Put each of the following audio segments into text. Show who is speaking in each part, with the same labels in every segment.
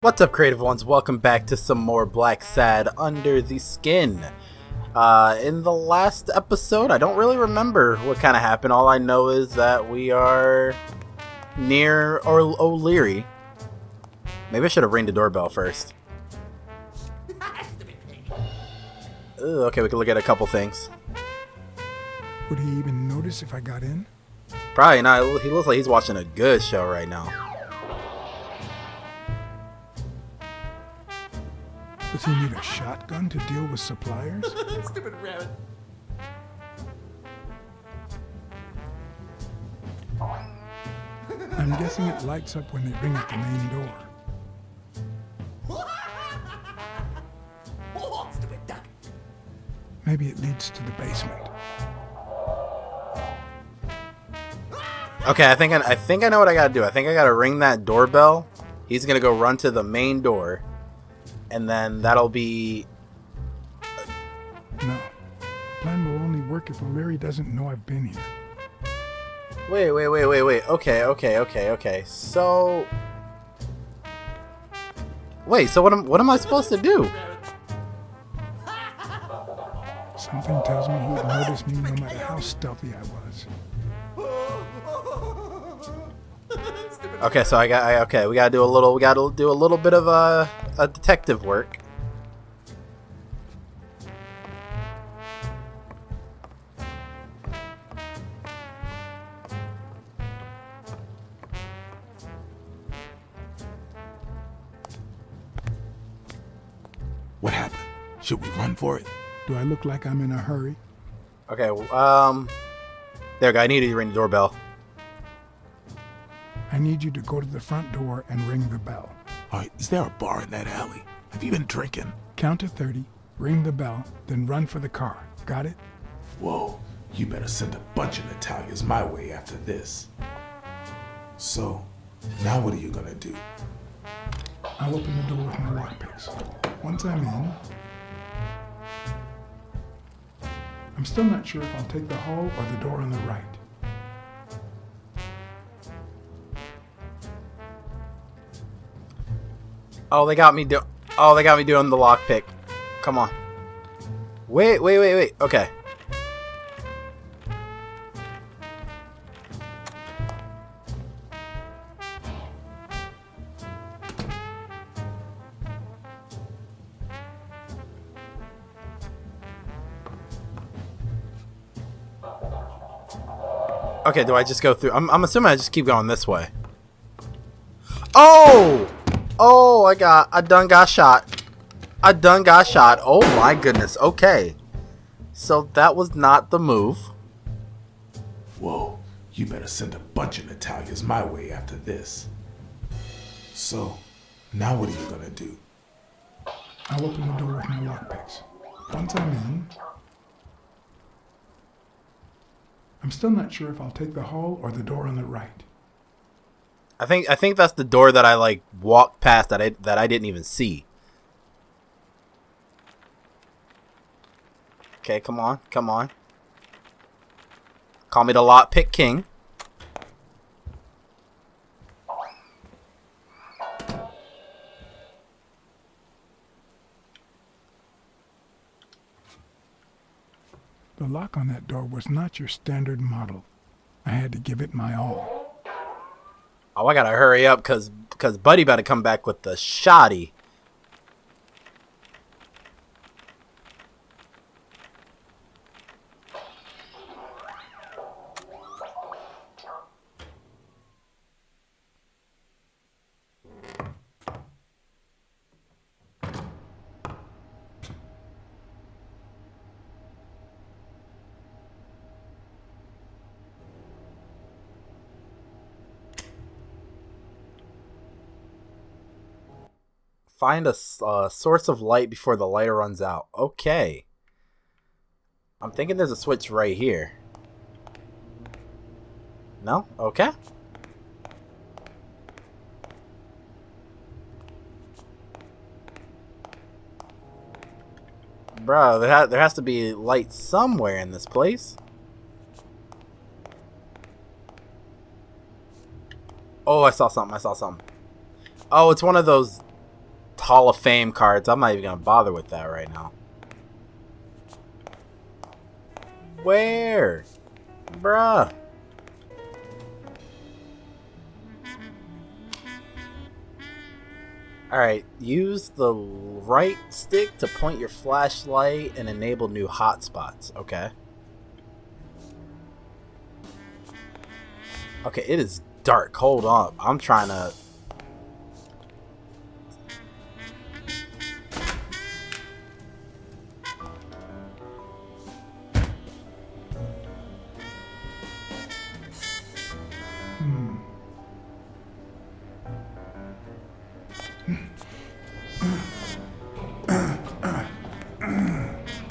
Speaker 1: What's up, creative ones? Welcome back to some more Blacksad Under the Skin. In the last episode, I don't really remember what kind of happened. All I know is that we are near O'Leary. Maybe I should have rang the doorbell first. Okay, we can look at a couple things.
Speaker 2: Would he even notice if I got in?
Speaker 1: Probably not. He looks like he's watching a good show right now.
Speaker 2: Does he need a shotgun to deal with suppliers?
Speaker 3: Stupid rabbit.
Speaker 2: I'm guessing it lights up when they ring at the main door.
Speaker 3: Oh, stupid duck.
Speaker 2: Maybe it leads to the basement.
Speaker 1: Okay, I think I know what I gotta do. I think I gotta ring that doorbell. He's gonna go run to the main door. And then that'll be...
Speaker 2: No. Plan will only work if O'Leary doesn't know I've been here.
Speaker 1: Wait. Okay. So... Wait, so what am I supposed to do?
Speaker 2: Something tells me he'd notice me no matter how stealthy I was.
Speaker 1: Okay, so we gotta do a little bit of a detective work.
Speaker 4: What happened? Should we run for it?
Speaker 2: Do I look like I'm in a hurry?
Speaker 1: Okay, there we go. I need to ring the doorbell.
Speaker 2: I need you to go to the front door and ring the bell.
Speaker 4: Alright, is there a bar in that alley? Have you been drinking?
Speaker 2: Count to 30, ring the bell, then run for the car. Got it?
Speaker 4: Whoa, you better send a bunch of Natalias my way after this. So, now what are you gonna do?
Speaker 2: I'll open the door with my lockpicks. Once I'm in, I'm still not sure if I'll take the hall or the door on the right.
Speaker 1: Oh, they got me doing the lockpick. Come on. Wait. Okay. Okay, do I just go through? I'm assuming I just keep going this way. Oh, I done got shot. Oh my goodness. Okay. So that was not the move.
Speaker 4: Whoa, you better send a bunch of Natalias my way after this. So, now what are you gonna do?
Speaker 2: I'll open the door with my lockpicks. Once I'm in, I'm still not sure if I'll take the hall or the door on the right.
Speaker 1: I think that's the door that I walked past that I didn't even see. Okay, come on. Call me the lockpick king.
Speaker 2: The lock on that door was not your standard model. I had to give it my all.
Speaker 1: Oh, I gotta hurry up because Buddy about to come back with the shoddy. Find a source of light before the lighter runs out. Okay. I'm thinking there's a switch right here. No? Okay. Bro, there has to be light somewhere in this place. Oh, I saw something. Oh, it's one of those Hall of Fame cards. I'm not even gonna bother with that right now. Where? Bruh. Alright, use the right stick to point your flashlight and enable new hotspots. Okay. Okay, it is dark. Hold on. I'm trying to...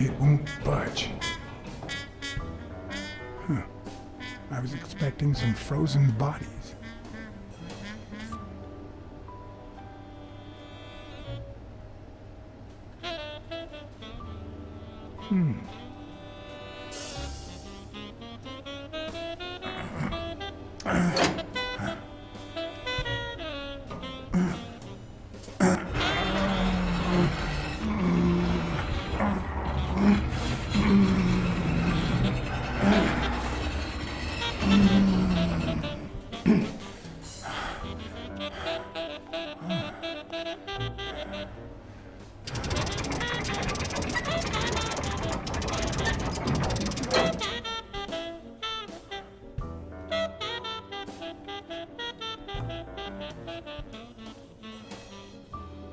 Speaker 2: It won't budge. Huh. I was expecting some frozen bodies.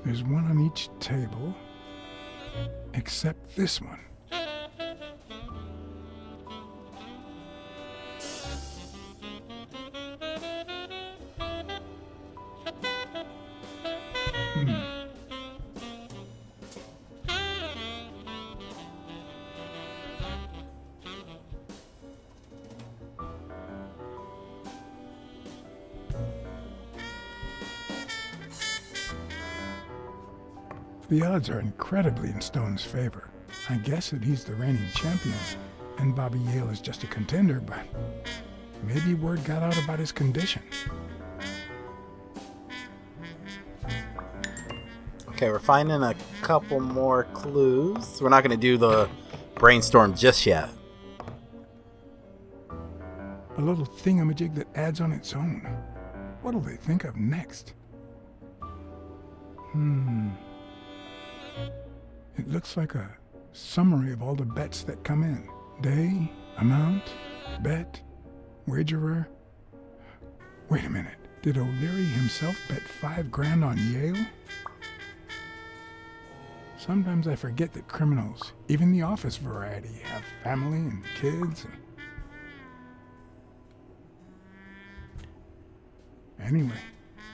Speaker 2: There's one on each table, except this one. The odds are incredibly in Stone's favor. I guess that he's the reigning champion, and Bobby Yale is just a contender, but maybe word got out about his condition.
Speaker 1: Okay, we're finding a couple more clues. We're not going to do the brainstorm just yet.
Speaker 2: A little thingamajig that adds on its own. What'll they think of next? It looks like a summary of all the bets that come in. Day, amount, bet, wagerer. Wait a minute. Did O'Leary himself bet $5,000 on Yale? Sometimes I forget that criminals, even the office variety, have family and kids. Anyway,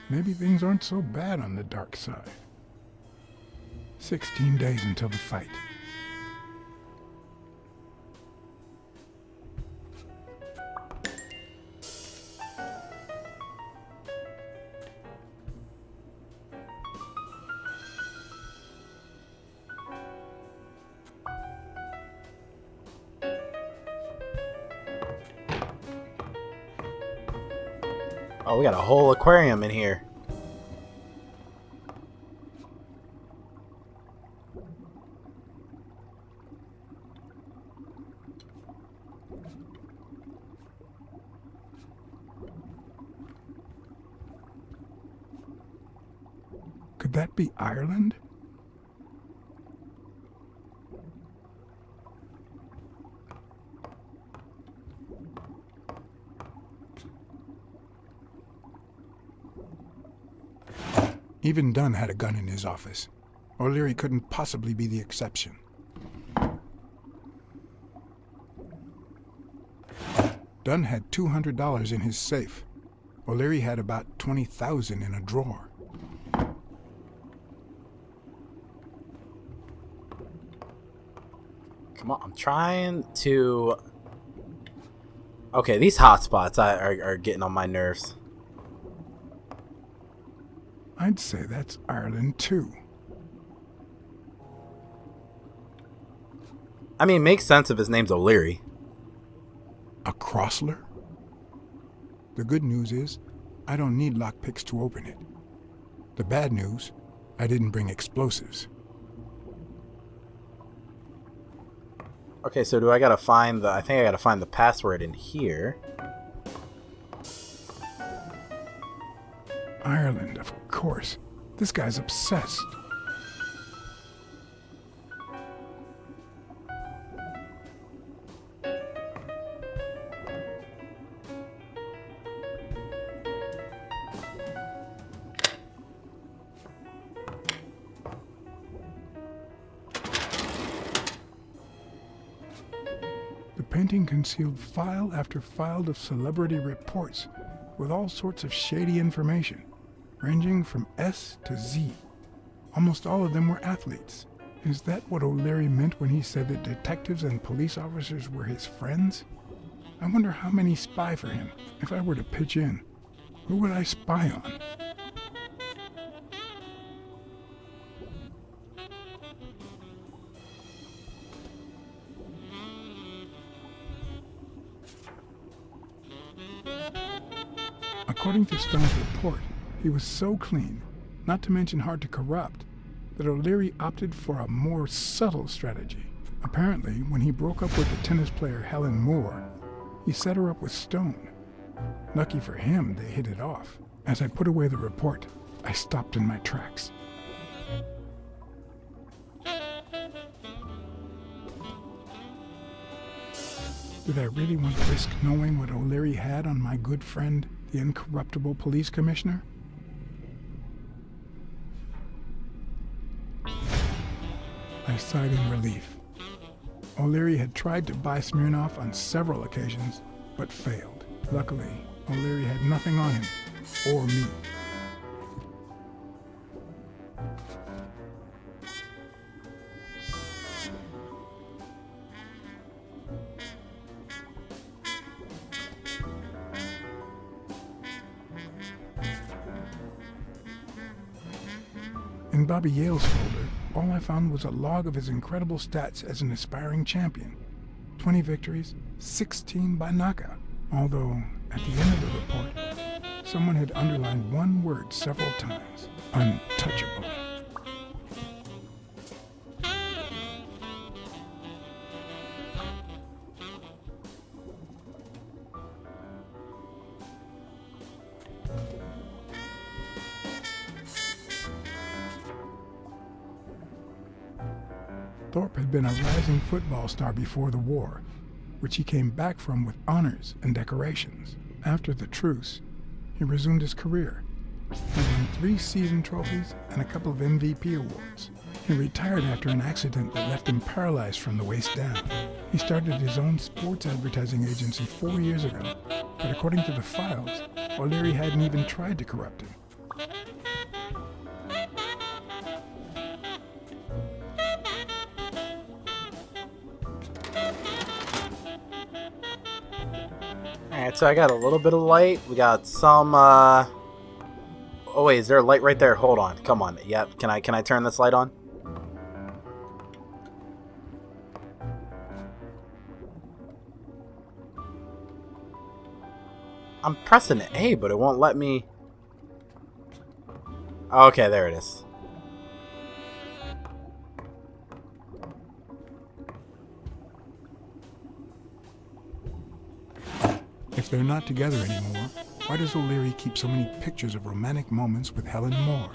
Speaker 2: maybe things aren't so bad on the dark side. 16 days until the fight.
Speaker 1: Oh, we got a whole aquarium in here.
Speaker 2: Could that be Ireland? Even Dunn had a gun in his office. O'Leary couldn't possibly be the exception. Dunn had $200 in his safe. O'Leary had about $20,000 in a drawer.
Speaker 1: Come on, I'm trying to... Okay, these hotspots are getting on my nerves.
Speaker 2: I'd say that's Ireland too.
Speaker 1: I mean, it makes sense if his name's O'Leary.
Speaker 2: A Crossler? The good news is, I don't need lockpicks to open it. The bad news, I didn't bring explosives.
Speaker 1: Okay, so do I gotta find the... I think I gotta find the password in here.
Speaker 2: Ireland, of course. This guy's obsessed. The painting concealed file after file of celebrity reports with all sorts of shady information, ranging from S to Z. Almost all of them were athletes. Is that what O'Leary meant when he said that detectives and police officers were his friends? I wonder how many spy for him. If I were to pitch in, who would I spy on? According to Stone's report, he was so clean, not to mention hard to corrupt, that O'Leary opted for a more subtle strategy. Apparently, when he broke up with the tennis player Helen Moore, he set her up with Stone. Lucky for him, they hit it off. As I put away the report, I stopped in my tracks. Did I really want to risk knowing what O'Leary had on my good friend, the incorruptible police commissioner? I sighed in relief. O'Leary had tried to buy Smirnoff on several occasions, but failed. Luckily, O'Leary had nothing on him, or me. In Bobby Yale's folder, all I found was a log of his incredible stats as an aspiring champion. 20 victories, 16 by knockout. Although, at the end of the report, someone had underlined one word several times. Untouchable. Thorpe had been a rising football star before the war, which he came back from with honors and decorations. After the truce, he resumed his career. He won 3 season trophies and a couple of MVP awards. He retired after an accident that left him paralyzed from the waist down. He started his own sports advertising agency 4 years ago, but according to the files, O'Leary hadn't even tried to corrupt him.
Speaker 1: Alright, so I got a little bit of light. We got some, Oh wait, is there a light right there? Hold on. Come on. Yep. Can I turn this light on? I'm pressing A, but it won't let me... Okay, there it is.
Speaker 2: If they're not together anymore, why does O'Leary keep so many pictures of romantic moments with Helen Moore?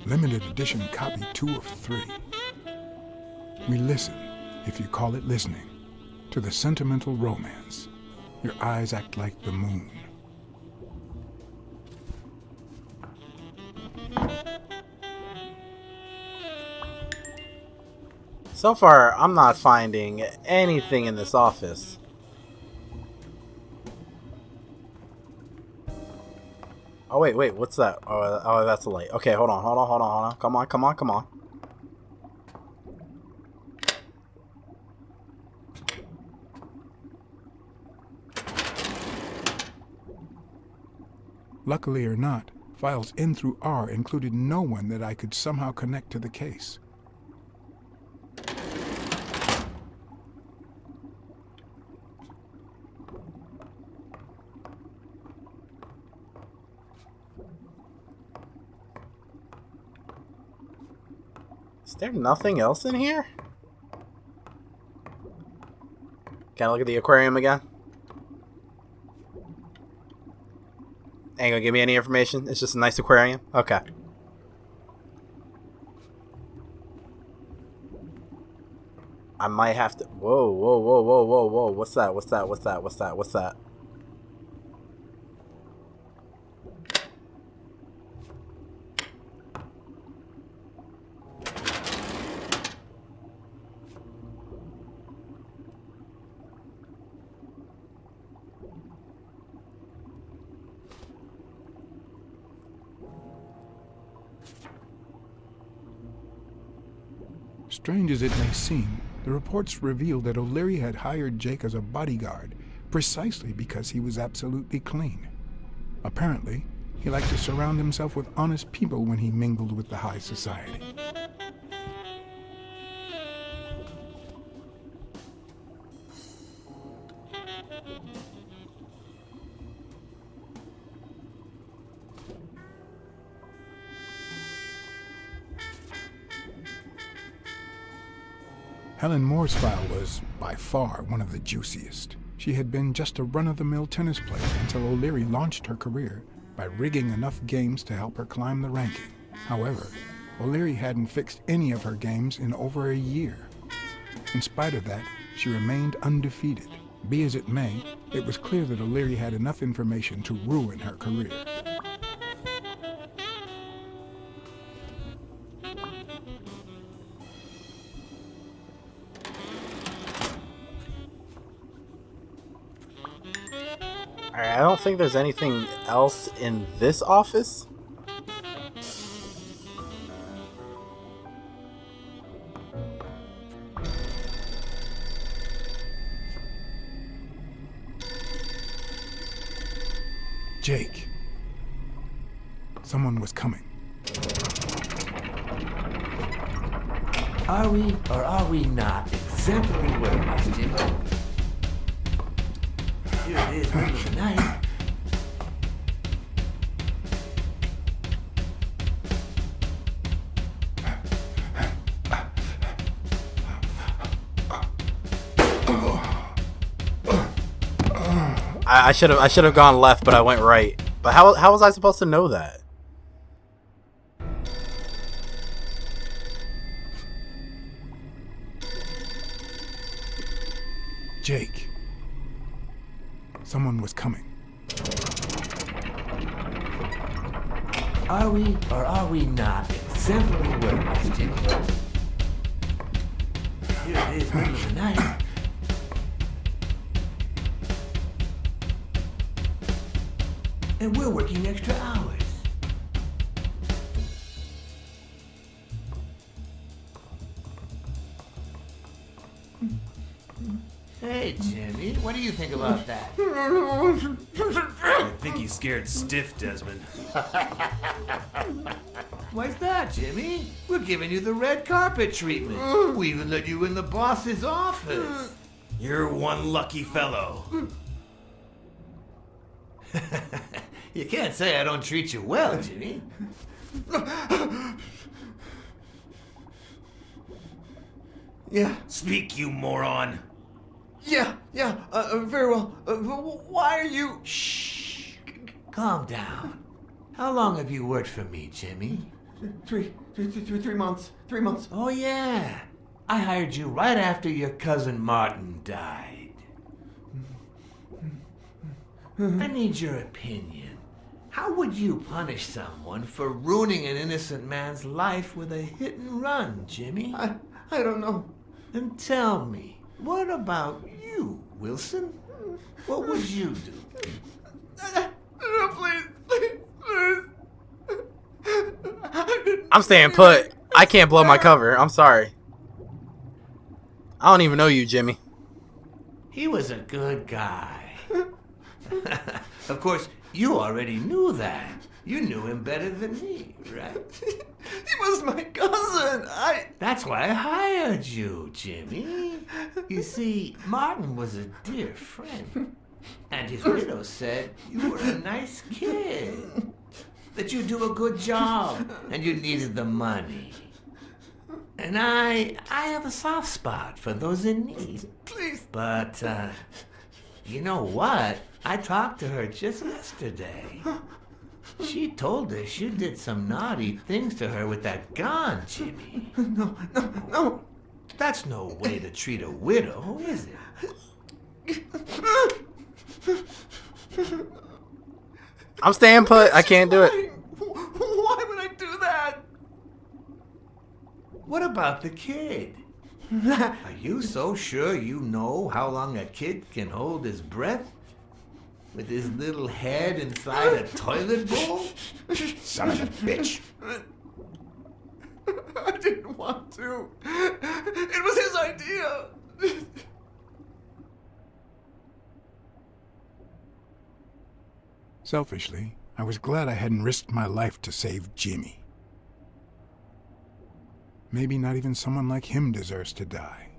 Speaker 2: Limited edition copy 2 of 3. We listen, if you call it listening, to the sentimental romance. Your eyes act like the moon.
Speaker 1: So far, I'm not finding anything in this office. Oh, wait, what's that? Oh, that's a light. Okay, hold on. Come on.
Speaker 2: Luckily or not, files N through R included no one that I could somehow connect to the case.
Speaker 1: Is there nothing else in here? Can I look at the aquarium again? Ain't gonna give me any information. It's just a nice aquarium. Okay. I might have to. Whoa, whoa, whoa, whoa, whoa, whoa. What's that? What's that? What's that? What's that? What's that?
Speaker 2: Strange as it may seem, the reports revealed that O'Leary had hired Jake as a bodyguard precisely because he was absolutely clean. Apparently, he liked to surround himself with honest people when he mingled with the high society. Helen Moore's file was, by far, one of the juiciest. She had been just a run-of-the-mill tennis player until O'Leary launched her career by rigging enough games to help her climb the ranking. However, O'Leary hadn't fixed any of her games in over a year. In spite of that, she remained undefeated. Be as it may, it was clear that O'Leary had enough information to ruin her career.
Speaker 1: Alright, I don't think there's anything else in this office.
Speaker 2: Jake. Someone was coming.
Speaker 3: Are we or are we not exemplary workers, Jimmy? Here it is, middle of the night.
Speaker 1: I should have gone left, but I went right. But how was I supposed to know that?
Speaker 2: Jake. Someone was coming.
Speaker 3: Are we or are we not exemplary workers, Jimmy? Here it is, middle of the night. And we're working extra hours. Hey, Jimmy, what do you think about that?
Speaker 5: I think he's scared stiff, Desmond.
Speaker 3: Why's that, Jimmy? We're giving you the red carpet treatment. We even let you in the boss's office.
Speaker 5: You're one lucky fellow.
Speaker 3: You can't say I don't treat you well, Jimmy. Yeah.
Speaker 5: Speak, you moron.
Speaker 3: Yeah, very well. Why are you... Shh. Calm down. How long have you worked for me, Jimmy?
Speaker 6: 3 months. 3 months.
Speaker 3: Oh, yeah. I hired you right after your cousin Martin died. I need your opinion. How would you punish someone for ruining an innocent man's life with a hit and run, Jimmy?
Speaker 6: I don't know.
Speaker 3: And tell me, what about you, Wilson? What would you do?
Speaker 6: No, please.
Speaker 1: I'm staying put. I can't blow my cover. I'm sorry. I don't even know you, Jimmy.
Speaker 3: He was a good guy. Of course, you already knew that. You knew him better than me, right?
Speaker 6: He was my cousin.
Speaker 3: That's why I hired you, Jimmy. You see, Martin was a dear friend. And his widow said you were a nice kid. That you'd do a good job. And you needed the money. And I have a soft spot for those in need.
Speaker 6: Please.
Speaker 3: But, you know what? I talked to her just yesterday. She told us you did some naughty things to her with that gun, Jimmy.
Speaker 6: No.
Speaker 3: That's no way to treat a widow, is it?
Speaker 1: I'm staying put. I can't do it.
Speaker 6: Why would I do that?
Speaker 3: What about the kid? Are you so sure you know how long a kid can hold his breath? With his little head inside a toilet bowl?
Speaker 4: Son of a bitch.
Speaker 6: I didn't want to. It was his idea.
Speaker 2: Selfishly, I was glad I hadn't risked my life to save Jimmy. Maybe not even someone like him deserves to die.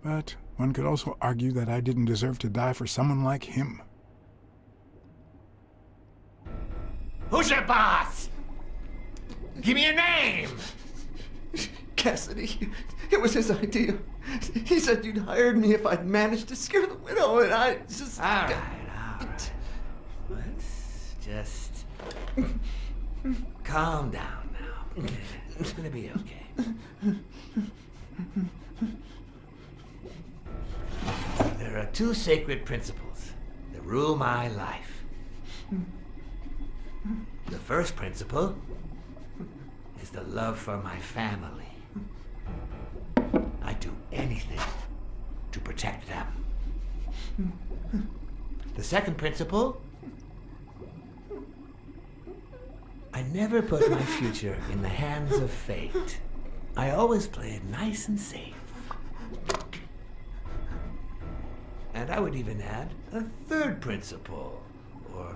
Speaker 2: But one could also argue that I didn't deserve to die for someone like him.
Speaker 3: Who's your boss? Give me a name!
Speaker 6: Cassidy, it was his idea. He said you'd hired me if I'd managed to scare the widow, and I just...
Speaker 3: All right. Let's just calm down now. It's gonna be okay. There are two sacred principles that rule my life. The first principle is the love for my family. I do anything to protect them. The second principle, I never put my future in the hands of fate. I always play it nice and safe. And I would even add a third principle, or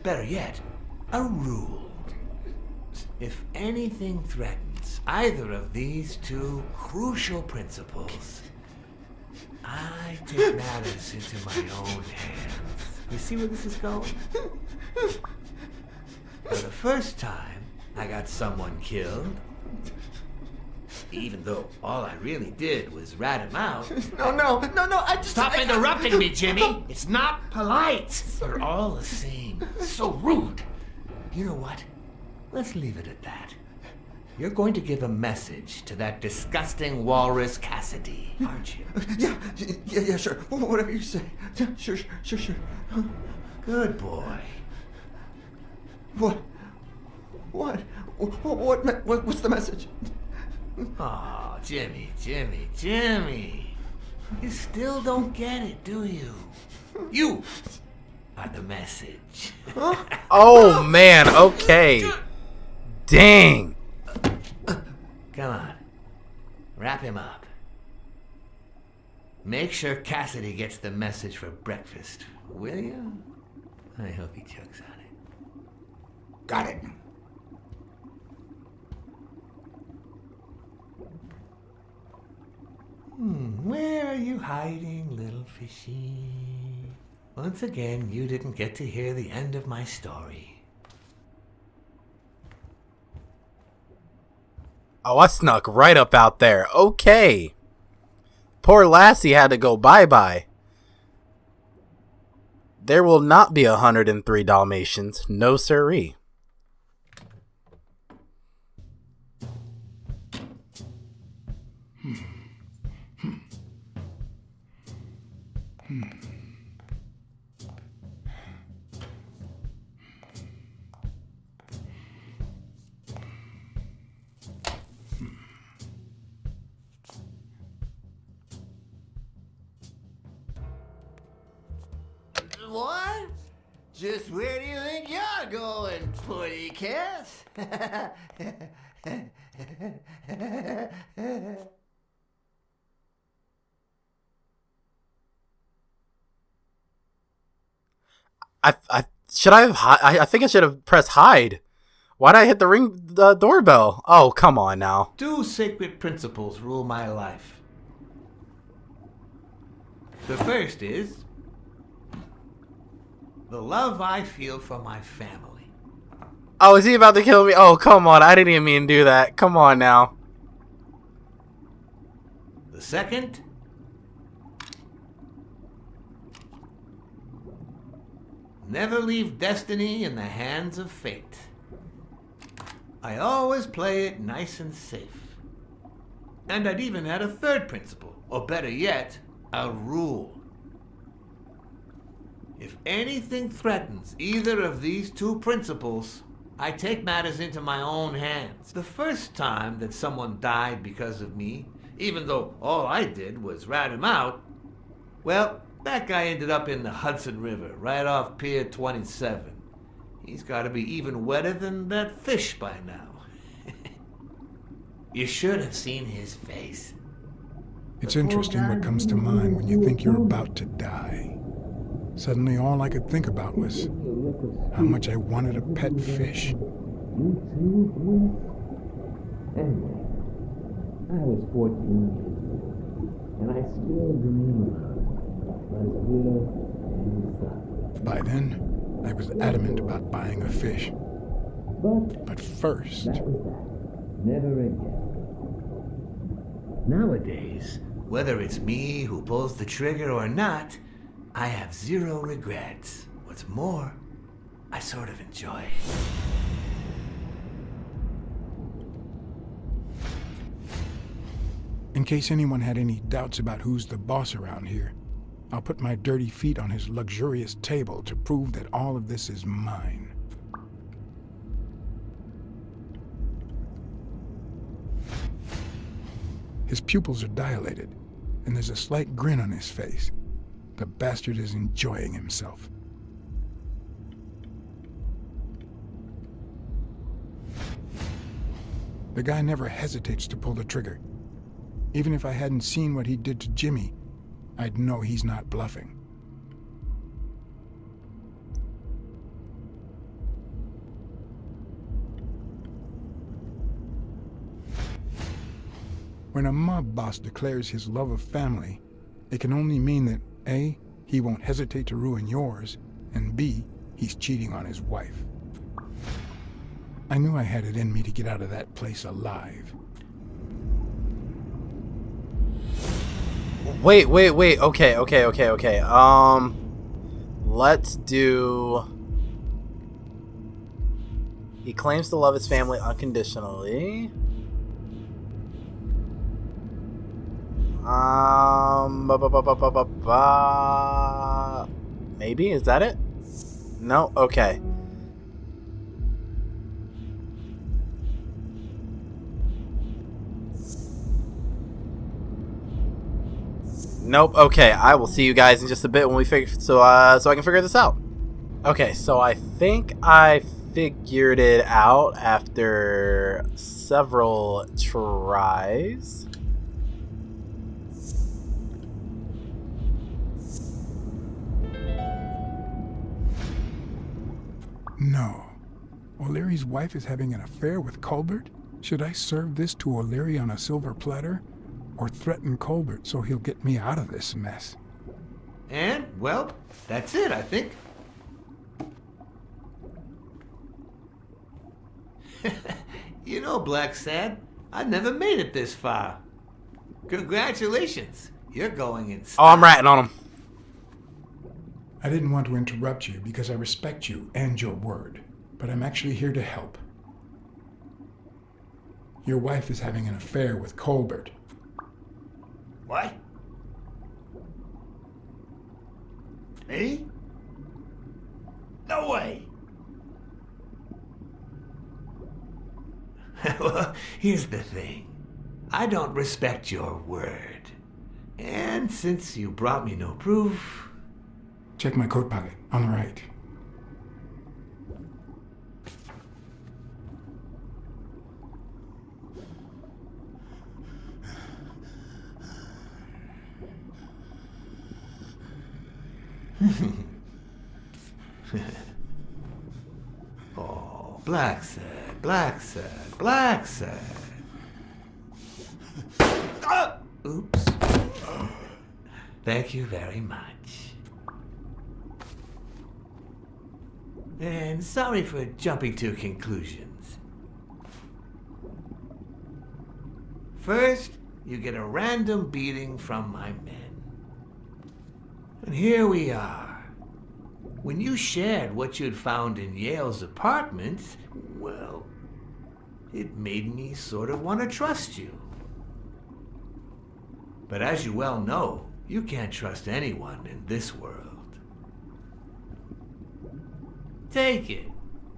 Speaker 3: better yet, a rule. If anything threatens either of these two crucial principles, I take matters into my own hands. You see where this is going? For the first time, I got someone killed, even though all I really did was rat him out.
Speaker 6: No, I just...
Speaker 3: Stop interrupting me, Jimmy! It's not polite! You're all the same. So rude! You know what? Let's leave it at that. You're going to give a message to that disgusting walrus Cassidy, aren't you?
Speaker 6: Yeah, sure. Whatever you say. Sure.
Speaker 3: Good boy.
Speaker 6: What's the message?
Speaker 3: Oh, Jimmy. You still don't get it, do you? You are the message.
Speaker 1: Oh, man. Okay. Dang.
Speaker 3: Come on. Wrap him up. Make sure Cassidy gets the message for breakfast, will you? I hope he chokes on it.
Speaker 4: Got it.
Speaker 3: Where are you hiding, little fishy? Once again, you didn't get to hear the end of my story.
Speaker 1: Oh, I snuck right up out there. Okay. Poor Lassie had to go bye-bye. There will not be 103 Dalmatians. No siree.
Speaker 3: What? Just where do you think you're going, putty cat?
Speaker 1: I think I should have pressed hide. Why'd I hit the doorbell? Oh, come on now.
Speaker 3: Two sacred principles rule my life. The first is the love I feel for my family.
Speaker 1: Oh, is he about to kill me? Oh, come on. I didn't even mean to do that. Come on now.
Speaker 3: The second, never leave destiny in the hands of fate. I always play it nice and safe. And I'd even add a third principle, or better yet, a rule. If anything threatens either of these two principles, I take matters into my own hands. The first time that someone died because of me, even though all I did was rat him out, well, that guy ended up in the Hudson River, right off Pier 27. He's got to be even wetter than that fish by now. You should have seen his face.
Speaker 2: It's interesting what comes to mind when you think you're about to die. Suddenly all I could think about was how much I wanted a pet fish.
Speaker 3: Anyway, I was 14 years old, and I still dream about
Speaker 2: By then, I was adamant about buying a fish. But first...
Speaker 3: That was that. Never again. Nowadays, whether it's me who pulls the trigger or not, I have zero regrets. What's more, I sort of enjoy it.
Speaker 2: In case anyone had any doubts about who's the boss around here, I'll put my dirty feet on his luxurious table to prove that all of this is mine. His pupils are dilated, and there's a slight grin on his face. The bastard is enjoying himself. The guy never hesitates to pull the trigger. Even if I hadn't seen what he did to Jimmy, I'd know he's not bluffing. When a mob boss declares his love of family, it can only mean that A, he won't hesitate to ruin yours, and B, he's cheating on his wife. I knew I had it in me to get out of that place alive.
Speaker 1: Wait. Okay. Let's do... He claims to love his family unconditionally. Maybe? Is that it? No? Okay. Nope. Okay, I will see you guys in just a bit when we figure so I can figure this out. Okay, so I think I figured it out after several tries.
Speaker 2: No. O'Leary's wife is having an affair with Colbert? Should I serve this to O'Leary on a silver platter? Or threaten Colbert so he'll get me out of this mess?
Speaker 3: And, well, that's it, I think. You know, Blacksad, I never made it this far. Congratulations. You're going in style.
Speaker 1: Oh, I'm ratting on him.
Speaker 2: I didn't want to interrupt you because I respect you and your word, but I'm actually here to help. Your wife is having an affair with Colbert.
Speaker 3: What? Me? No way. Well, here's the thing. I don't respect your word. And since you brought me no proof...
Speaker 2: Check my coat pocket, on the right.
Speaker 3: Oh, Blacksad. Oops. Thank you very much. And sorry for jumping to conclusions. First, you get a random beating from my men. And here we are. When you shared what you'd found in Yale's apartment, well, it made me sort of want to trust you. But as you well know, you can't trust anyone in this world. Take it.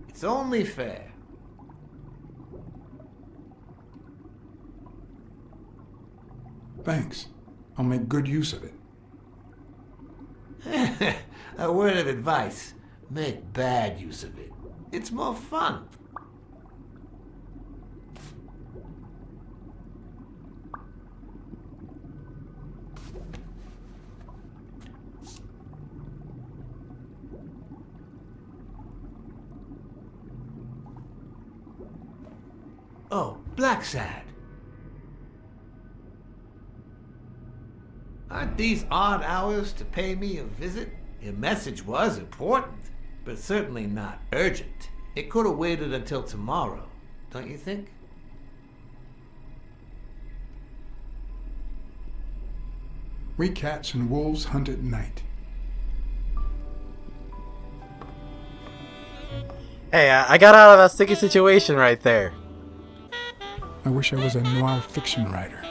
Speaker 3: It's only fair.
Speaker 2: Thanks. I'll make good use of it.
Speaker 3: A word of advice. Make bad use of it. It's more fun. Oh, Blacksad. Aren't these odd hours to pay me a visit? Your message was important, but certainly not urgent. It could have waited until tomorrow, don't you think?
Speaker 2: We cats and wolves hunt at night.
Speaker 1: Hey, I got out of that sticky situation right there.
Speaker 2: I wish I was a noir fiction writer.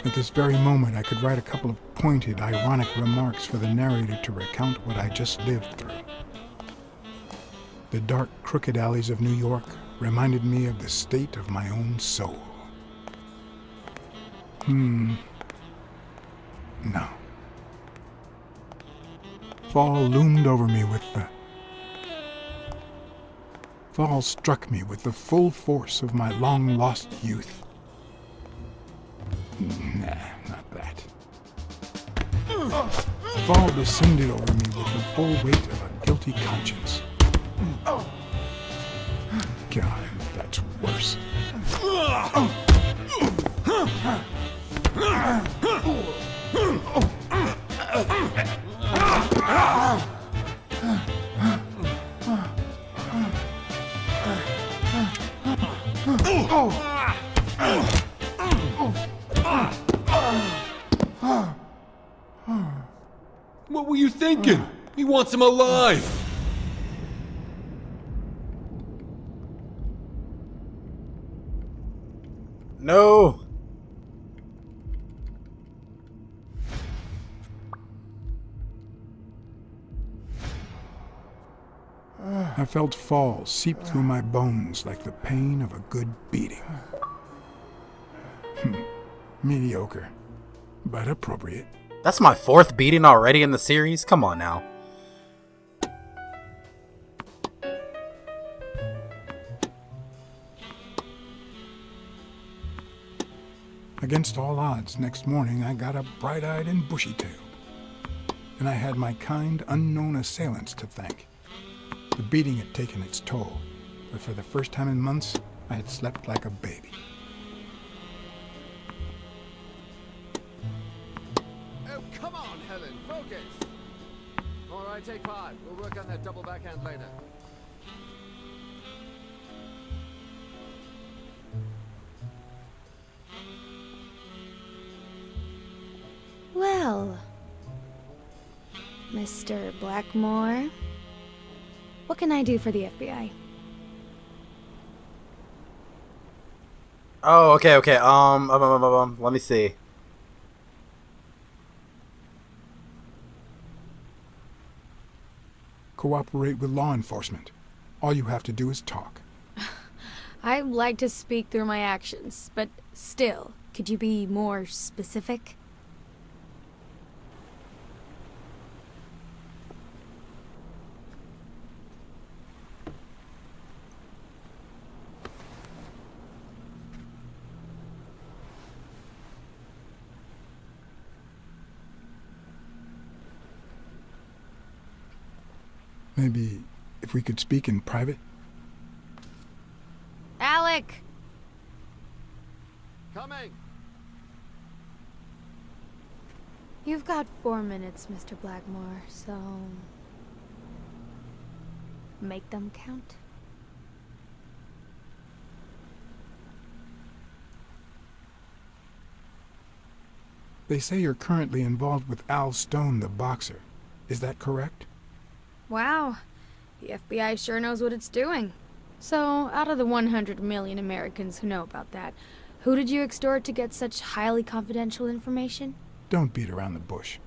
Speaker 2: At this very moment, I could write a couple of pointed, ironic remarks for the narrator to recount what I just lived through. The dark, crooked alleys of New York reminded me of the state of my own soul. No. Fall loomed over me with the... Fall struck me with the full force of my long-lost youth. Nah, not that. Fall descended over me with the full weight of a guilty conscience. God, that's worse.
Speaker 5: What were you thinking? He wants him alive!
Speaker 1: No!
Speaker 2: I felt fall seep through my bones like the pain of a good beating. Mediocre, but appropriate.
Speaker 1: That's my 4th beating already in the series? Come on now.
Speaker 2: Against all odds, next morning I got up bright-eyed and bushy-tailed. And I had my kind, unknown assailants to thank. The beating had taken its toll, but for the first time in months, I had slept like a baby.
Speaker 7: Oh, come on, Helen, focus! All right, take 5. We'll work on that double backhand later.
Speaker 8: Well, Mr. Blackmore, what can I do for the FBI?
Speaker 1: Oh, okay. Let me see.
Speaker 2: Cooperate with law enforcement. All you have to do is talk.
Speaker 8: I like to speak through my actions, but still, could you be more specific?
Speaker 2: Maybe if we could speak in private?
Speaker 8: Alec!
Speaker 7: Coming!
Speaker 8: You've got 4 minutes, Mr. Blackmore, so... make them count.
Speaker 2: They say you're currently involved with Al Stone, the boxer. Is that correct?
Speaker 8: Wow. The FBI sure knows what it's doing. So, out of the 100 million Americans who know about that, who did you extort to get such highly confidential information?
Speaker 2: Don't beat around the bush.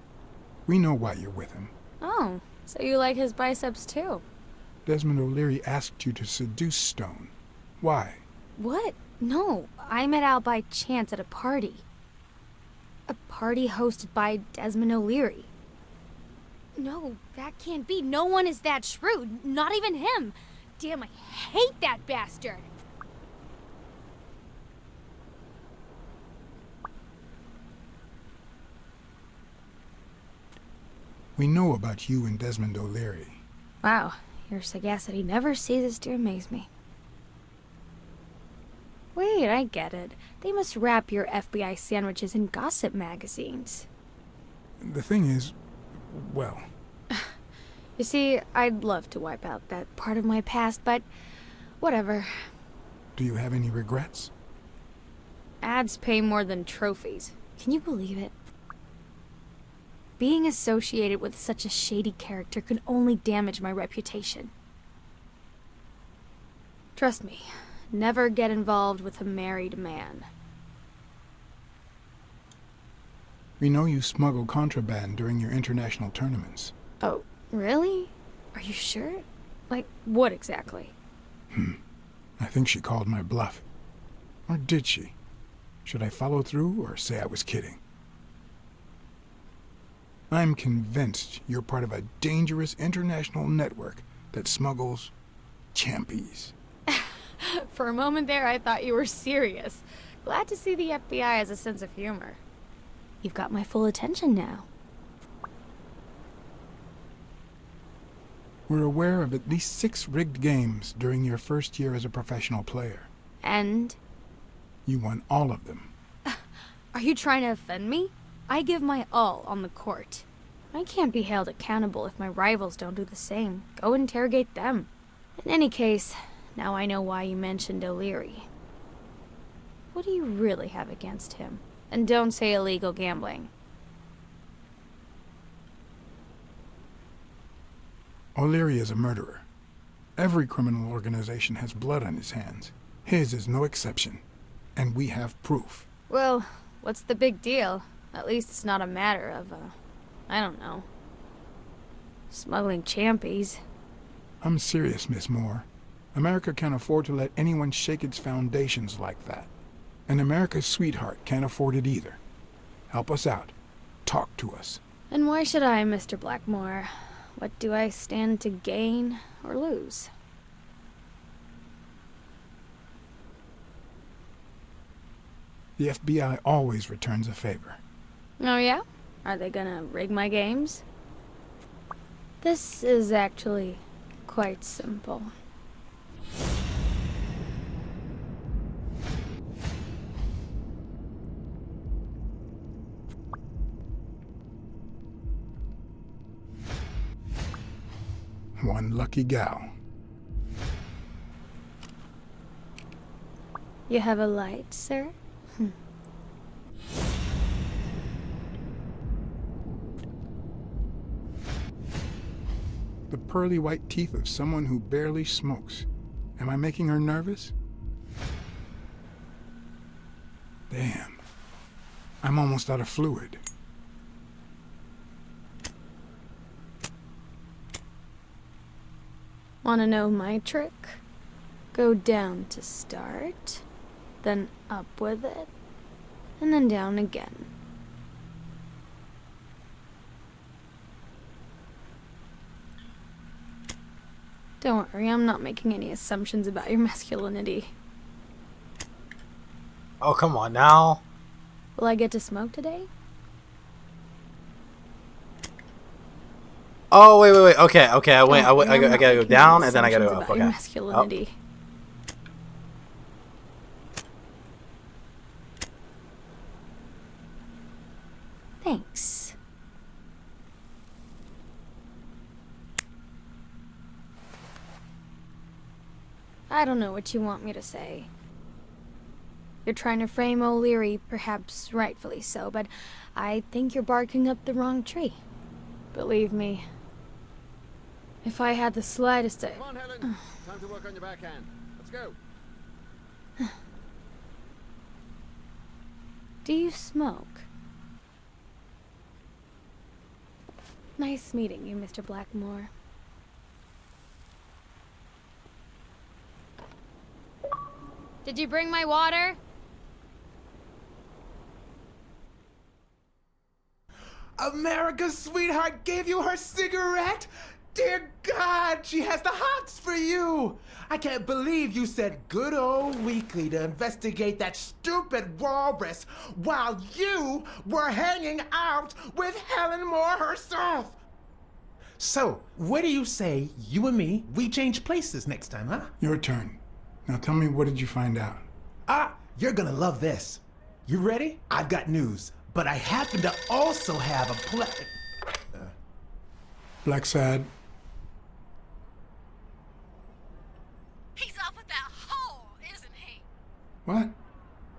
Speaker 2: We know why you're with him.
Speaker 8: Oh, so you like his biceps too?
Speaker 2: Desmond O'Leary asked you to seduce Stone. Why?
Speaker 8: What? No, I met Al by chance at a party. A party hosted by Desmond O'Leary. No, that can't be. No one is that shrewd. Not even him. Damn, I hate that bastard.
Speaker 2: We know about you and Desmond O'Leary.
Speaker 8: Wow, your sagacity never ceases to amaze me. Wait, I get it. They must wrap your FBI sandwiches in gossip magazines.
Speaker 2: The thing is, well...
Speaker 8: You see, I'd love to wipe out that part of my past, but whatever.
Speaker 2: Do you have any regrets?
Speaker 8: Ads pay more than trophies. Can you believe it? Being associated with such a shady character could only damage my reputation. Trust me, never get involved with a married man.
Speaker 2: We know you smuggle contraband during your international tournaments.
Speaker 8: Oh, really? Are you sure? Like, what exactly?
Speaker 2: I think she called my bluff. Or did she? Should I follow through or say I was kidding? I'm convinced you're part of a dangerous international network that smuggles champies.
Speaker 8: For a moment there, I thought you were serious. Glad to see the FBI has a sense of humor. You've got my full attention now.
Speaker 2: We're aware of at least 6 rigged games during your first year as a professional player.
Speaker 8: And?
Speaker 2: You won all of them.
Speaker 8: Are you trying to offend me? I give my all on the court. I can't be held accountable if my rivals don't do the same. Go interrogate them. In any case, now I know why you mentioned O'Leary. What do you really have against him? And don't say illegal gambling.
Speaker 2: O'Leary is a murderer. Every criminal organization has blood on his hands. His is no exception. And we have proof.
Speaker 8: Well, what's the big deal? At least it's not a matter of, I don't know, smuggling champies.
Speaker 2: I'm serious, Miss Moore. America can't afford to let anyone shake its foundations like that. And America's sweetheart can't afford it either. Help us out. Talk to us.
Speaker 8: And why should I, Mr. Blackmore? What do I stand to gain or lose?
Speaker 2: The FBI always returns a favor.
Speaker 8: Oh yeah? Are they gonna rig my games? This is actually quite simple.
Speaker 2: One lucky gal.
Speaker 8: You have a light, sir?
Speaker 2: The pearly white teeth of someone who barely smokes. Am I making her nervous? Damn. I'm almost out of fluid.
Speaker 8: Wanna know my trick? Go down to start, then up with it, and then down again. Don't worry, I'm not making any assumptions about your masculinity.
Speaker 1: Oh, come on now.
Speaker 8: Will I get to smoke today?
Speaker 1: Oh, wait. Okay. I
Speaker 8: Don't
Speaker 1: gotta
Speaker 8: worry, I'm not
Speaker 1: go
Speaker 8: making
Speaker 1: down
Speaker 8: any
Speaker 1: and then I gotta go
Speaker 8: assumptions
Speaker 1: up.
Speaker 8: about your
Speaker 1: Okay.
Speaker 8: masculinity. Thanks. I don't know what you want me to say. You're trying to frame O'Leary, perhaps rightfully so, but I think you're barking up the wrong tree. Believe me, if I had the slightest...
Speaker 7: Come on, Helen. Time to work on your backhand. Let's go.
Speaker 8: Do you smoke? Nice meeting you, Mr. Blackmore. Did you bring my water?
Speaker 9: America's sweetheart gave you her cigarette? Dear God, she has the hots for you! I can't believe you said good old Weekly to investigate that stupid walrus while you were hanging out with Helen Moore herself! So, what do you say, you and me, we change places next time, huh?
Speaker 2: Your turn. Now tell me, what did you find out?
Speaker 9: You're gonna love this. You ready? I've got news, but I happen to also have a
Speaker 2: Blacksad.
Speaker 10: He's off with that whore, isn't he?
Speaker 2: What?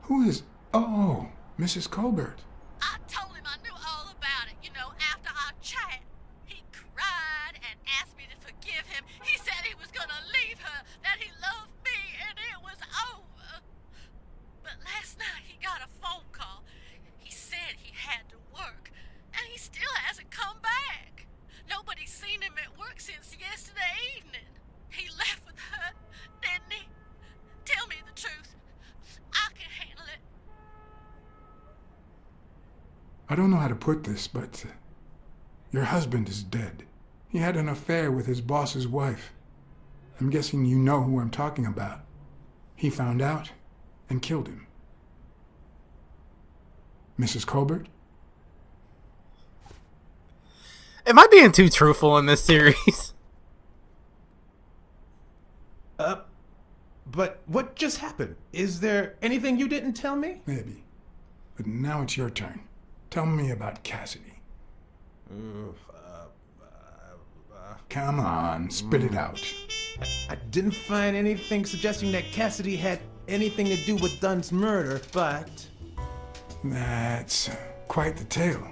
Speaker 2: Who is... Oh, Mrs. Colbert.
Speaker 10: I told him I knew all about it, after our chat. He cried and asked me to forgive him. He said he was gonna leave her, that he loved me, and it was over. But last night he got a phone call. He said he had to work, and he still hasn't come back. Nobody's seen him at work since yesterday evening. He left with her, didn't he? Tell me the truth. I can handle it.
Speaker 2: I don't know how to put this, but your husband is dead. He had an affair with his boss's wife. I'm guessing you know who I'm talking about. He found out and killed him. Mrs. Colbert?
Speaker 1: Am I being too truthful in this series?
Speaker 9: But what just happened? Is there anything you didn't tell me?
Speaker 2: Maybe. But now it's your turn. Tell me about Cassidy. Come on, spit it out.
Speaker 9: I didn't find anything suggesting that Cassidy had anything to do with Dunn's murder, but...
Speaker 2: That's quite the tale.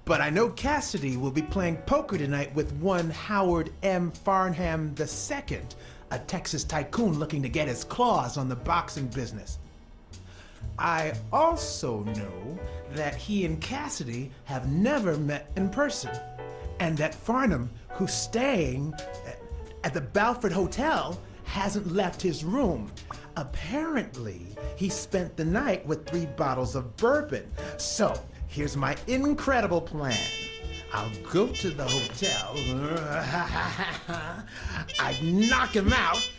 Speaker 9: But I know Cassidy will be playing poker tonight with one Howard M. Farnham II, a Texas tycoon looking to get his claws on the boxing business. I also know that he and Cassidy have never met in person, and that Farnham, who's staying at the Balford Hotel, hasn't left his room. Apparently, he spent the night with 3 bottles of bourbon. So, here's my incredible plan. I'll go to the hotel, I'd knock him out,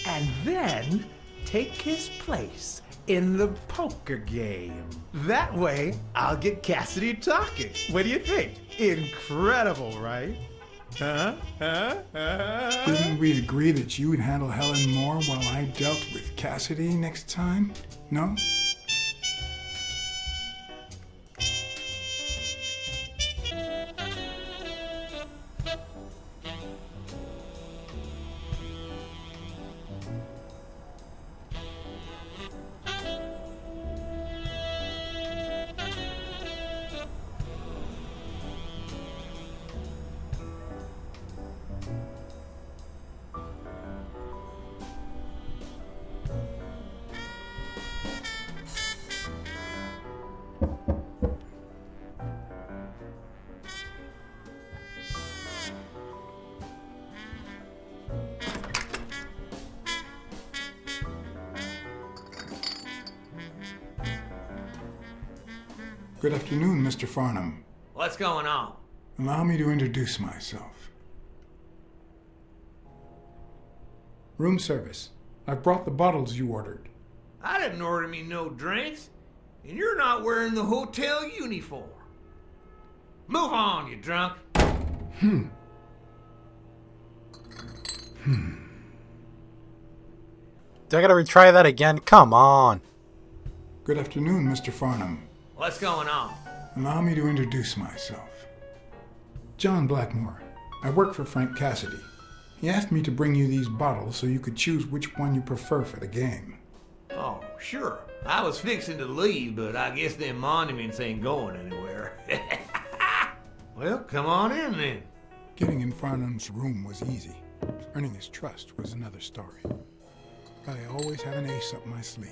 Speaker 9: and then take his place in the poker game. That way, I'll get Cassidy talking. What do you think? Incredible, right?
Speaker 2: Didn't we agree that you would handle Helen Moore while I dealt with Cassidy next time? No? Good afternoon, Mr. Farnham.
Speaker 3: What's going on?
Speaker 2: Allow me to introduce myself. Room service. I've brought the bottles you ordered.
Speaker 3: I didn't order me no drinks, and you're not wearing the hotel uniform. Move on, you drunk.
Speaker 2: Do
Speaker 1: I gotta retry that again? Come on.
Speaker 2: Good afternoon, Mr. Farnham.
Speaker 3: What's going on?
Speaker 2: Allow me to introduce myself. John Blackmore. I work for Frank Cassidy. He asked me to bring you these bottles so you could choose which one you prefer for the game.
Speaker 3: Oh, sure. I was fixing to leave, but I guess them monuments ain't going anywhere. Well, come on in then.
Speaker 2: Getting in Farnham's room was easy. Earning his trust was another story. But I always have an ace up my sleeve.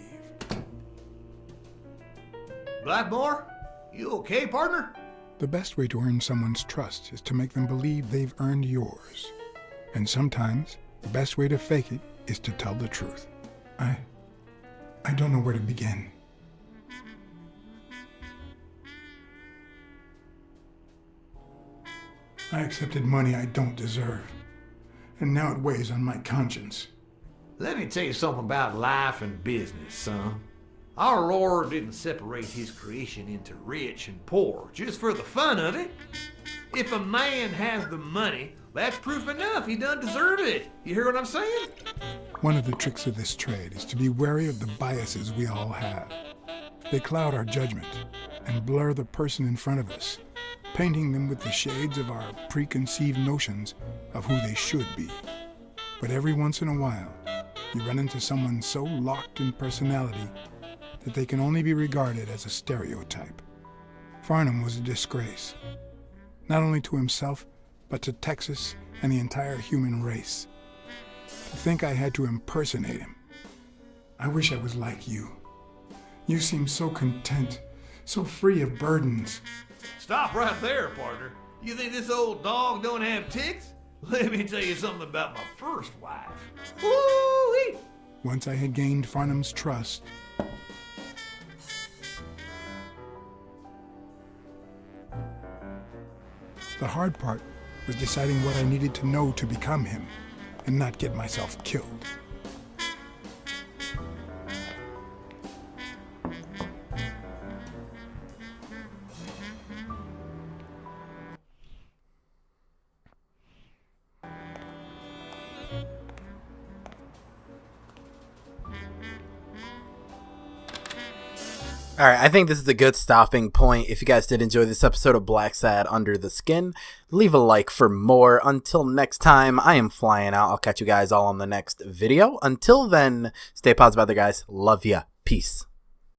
Speaker 3: Blackmore, you okay, partner?
Speaker 2: The best way to earn someone's trust is to make them believe they've earned yours. And sometimes, the best way to fake it is to tell the truth. I don't know where to begin. I accepted money I don't deserve. And now it weighs on my conscience.
Speaker 3: Let me tell you something about life and business, son. Our Lord didn't separate his creation into rich and poor just for the fun of it. If a man has the money, that's proof enough he doesn't deserve it. You hear what I'm saying?
Speaker 2: One of the tricks of this trade is to be wary of the biases we all have. They cloud our judgment and blur the person in front of us, painting them with the shades of our preconceived notions of who they should be. But every once in a while, you run into someone so locked in personality that they can only be regarded as a stereotype. Farnham was a disgrace, not only to himself, but to Texas and the entire human race. To think I had to impersonate him. I wish I was like you. You seem so content, so free of burdens.
Speaker 3: Stop right there, partner. You think this old dog don't have ticks? Let me tell you something about my first wife. Woo-wee!
Speaker 2: Once I had gained Farnham's trust, the hard part was deciding what I needed to know to become him and not get myself killed.
Speaker 1: Alright, I think this is a good stopping point. If you guys did enjoy this episode of Blacksad Under the Skin, leave a like for more. Until next time, I am flying out. I'll catch you guys all on the next video. Until then, stay positive out there, guys. Love ya. Peace.